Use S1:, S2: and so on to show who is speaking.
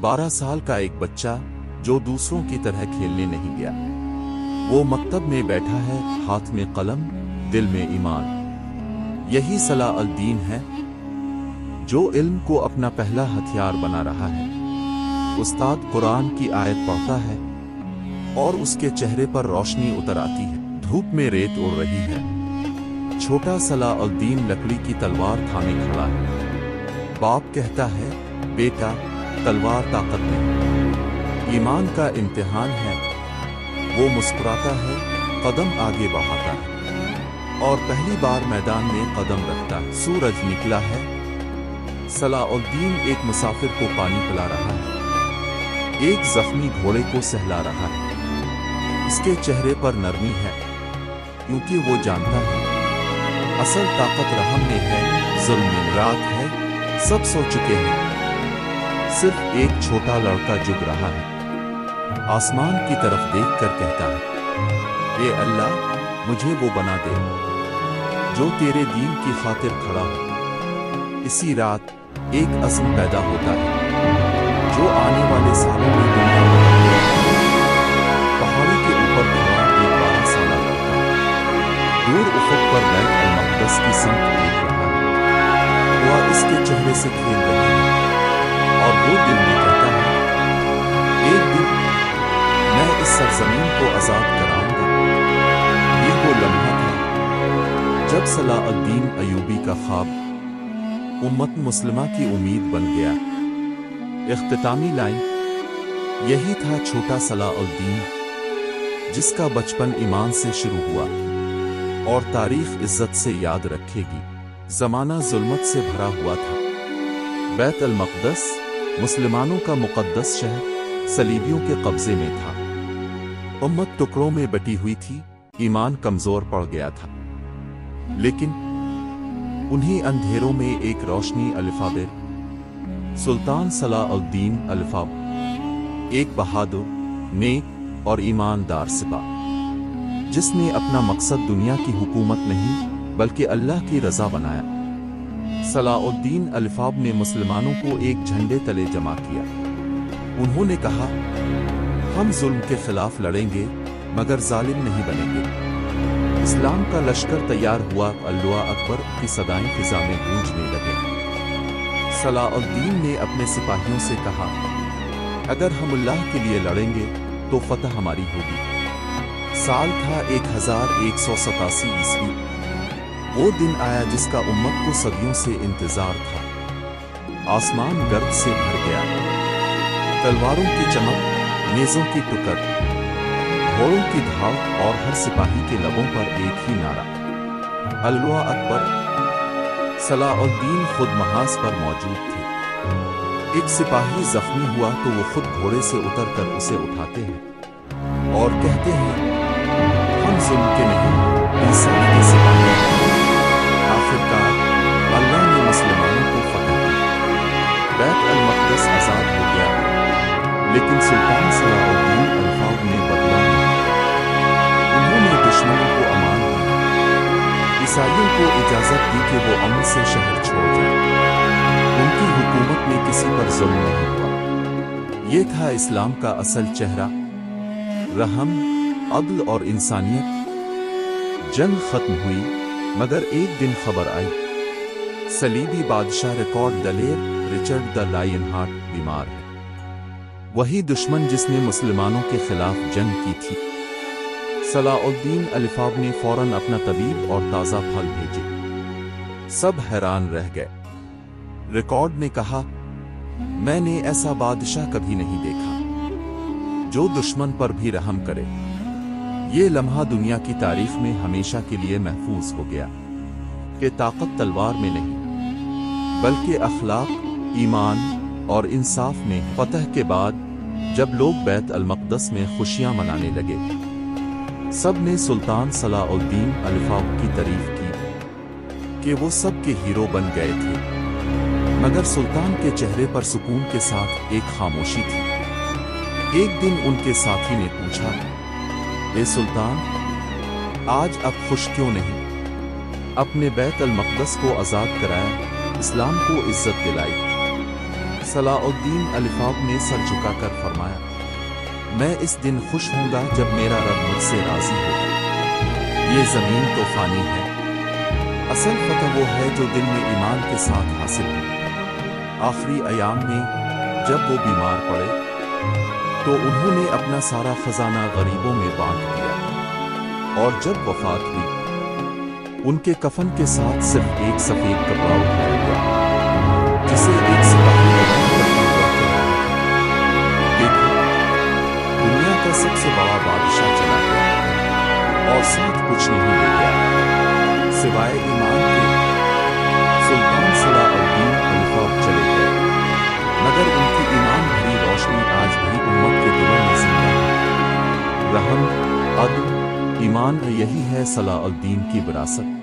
S1: 12 साल का एक बच्चा जो दूसरों की तरह खेलने नहीं गया। वो मकतब में बैठा है, हाथ में कलम, दिल में ईमान। यही सलाह अल दीन है जो इल्म को अपना पहला हथियार बना रहा है। उस्ताद कुरान की आयत पढ़ता है और उसके चेहरे पर रोशनी उतर आती है। धूप में रेत उड़ रही है। छोटा सलाह अल दीन लकड़ी की तलवार थामे खड़ा है। बाप कहता है, बेटा तलवार ताकत नहीं, ईमान का इम्तिहान है। वो मुस्कुराता है, कदम आगे बढ़ाता है और पहली बार मैदान में कदम रखता है। सूरज निकला है। सलाउद्दीन एक मुसाफिर को पानी पिला रहा है, एक जख्मी घोड़े को सहला रहा है। इसके चेहरे पर नरमी है क्योंकि वो जानता है असल ताकत रहम में है, जुल्म में। रात है, सब सो चुके हैं, सिर्फ एक छोटा लड़का जुग रहा है। आसमान की तरफ देखकर कहता है, ए अल्लाह, मुझे वो बना दे जो तेरे दीन की खातिर खड़ा हो। इसी रात एक अज़्म पैदा होता है जो आने वाले सालों में दुनिया बनाएगा। पहाड़ी के ऊपर खड़ा एक 12 साला लड़का दूर उफ़क़ पर बैत अल मक़दस की समत देख रहा है। हुआ इसके चेहरे से खेल रही है और वो दिल में कहता है, एक दिन मैं इस सरजमीन को आजाद कराऊंगा। ये वो लम्हा था जब सलाउद्दीन अयूबी का ख्वाब उम्मत मुस्लिमा की उम्मीद बन गया। इख्तितामी लाइन यही था, छोटा सलाउद्दीन जिसका बचपन ईमान से शुरू हुआ और तारीख इज्जत से याद रखेगी। जमाना जुल्मत से भरा हुआ था। बैत अल मक़दस मुसलमानों का मुक़द्दस शहर सलीबियों के कब्जे में था। उम्मत टुकड़ों में बटी हुई थी, ईमान कमजोर पड़ गया था। लेकिन उन्हीं अंधेरों में एक रोशनी अल्फाबिर, सुल्तान सलाउद्दीन अल्फाब, एक बहादुर, नेक और ईमानदार सिपाही जिसने अपना मकसद दुनिया की हुकूमत नहीं बल्कि अल्लाह की रजा बनाया। सलाउद्दीन अल्फाब ने मुसलमानों को एक झंडे तले जमा किया। उन्होंने कहा, हम जुल्म के खिलाफ लड़ेंगे मगर जालिम नहीं बनेंगे। इस्लाम का लश्कर तैयार हुआ। अल्लाह अकबर की सदाएं फिजा में गूंजने लगे। सलाउद्दीन ने अपने सिपाहियों से कहा, अगर हम अल्लाह के लिए लड़ेंगे तो फतह हमारी होगी। साल था 1187 ईस्वी। वो दिन आया जिसका उम्मत को सदियों से इंतजार था। आसमान गर्द से भर गया। तलवारों की चमक, नेज़ों की टुकर, घोड़ों की धाव और हर सिपाही के लबों पर एक ही नारा, अल्लाह अकबर। सलाउद्दीन खुद महाज पर मौजूद थे। एक सिपाही जख्मी हुआ तो वो खुद घोड़े से उतरकर उसे उठाते हैं और कहते हैं, हम जुल्म के नहीं, इंसान के सिपाही हैं। आखिरकार अल्लाह ने मुसलमानों को फतह दी। बैत अल मक़दस आजाद हो गया। लेकिन सुल्तान सलाउद्दीन अल्फाब ने बदला नहीं। उन्होंने दुश्मनों को अमान दी, ईसाइयों को इजाजत दी कि वो अमन से शहर छोड़ जाए। उनकी हुकूमत में किसी पर जुल्म नहीं हुआ। ये था इस्लाम का असल चेहरा, रहम, अदल और इंसानियत। जंग खत्म हुई मगर एक दिन खबर आई, सलीबी बादशाह रिकॉर्ड दलेर रिचर्ड द लायन हार्ट बीमार है। वही दुश्मन जिसने मुसलमानों के खिलाफ जंग की थी। सलाउद्दीन अल्फाब ने फौरन अपना तबीब और ताज़ा फल भेजे। सब हैरान रह गए। रिकॉर्ड ने कहा, मैंने ऐसा बादशाह कभी नहीं देखा जो दुश्मन पर भी रहम करे। ये लम्हा दुनिया की तारीख में हमेशा के लिए महफूज हो गया कि ताकत तलवार में नहीं बल्कि अखलाक, ईमान और इंसाफ में। फतह के बाद जब लोग बैत अल मक़दस में खुशियां मनाने लगे, सब ने सुल्तान सलाउद्दीन अल्फाब की तारीफ की कि वो सब के हीरो बन गए थे। मगर सुल्तान के चेहरे पर सुकून के साथ एक खामोशी थी। एक दिन उनके साथी ने पूछा, ए सुल्तान, आज अब खुश क्यों नहीं? अपने बैत अल मक़दस को आजाद कराया, इस्लाम को इज्जत दिलाई। صلاح الدین الفاق نے سر جھکا کر فرمایا، میں اس دن خوش ہوں گا جب میرا رب مجھ سے راضی ہوگا۔ یہ زمین تو فانی ہے، اصل فتح وہ ہے جو دل میں ایمان کے ساتھ حاصل ہو۔ آخری ایام میں جب وہ بیمار پڑے تو انہوں نے اپنا سارا خزانہ غریبوں میں بانٹ دیا، اور جب وفات ہوئی ان کے کفن کے ساتھ صرف ایک سفید کپڑا اٹھایا گیا جسے ایک سپاہی نے کرتا ہوا چلایا۔ دیکھو، دنیا کا سب سے بڑا بادشاہ چلا گیا اور ساتھ کچھ نہیں لے گیا سوائے ایمان کے۔ سلطان صلاح الدین الفاق چلے گئے، مگر ان کی ایمان بھری روشنی آج بھی امت کے دلوں میں زندہ ہے۔ رحم، عدل، ایمان، یہی ہے صلاح الدین کی وراثت۔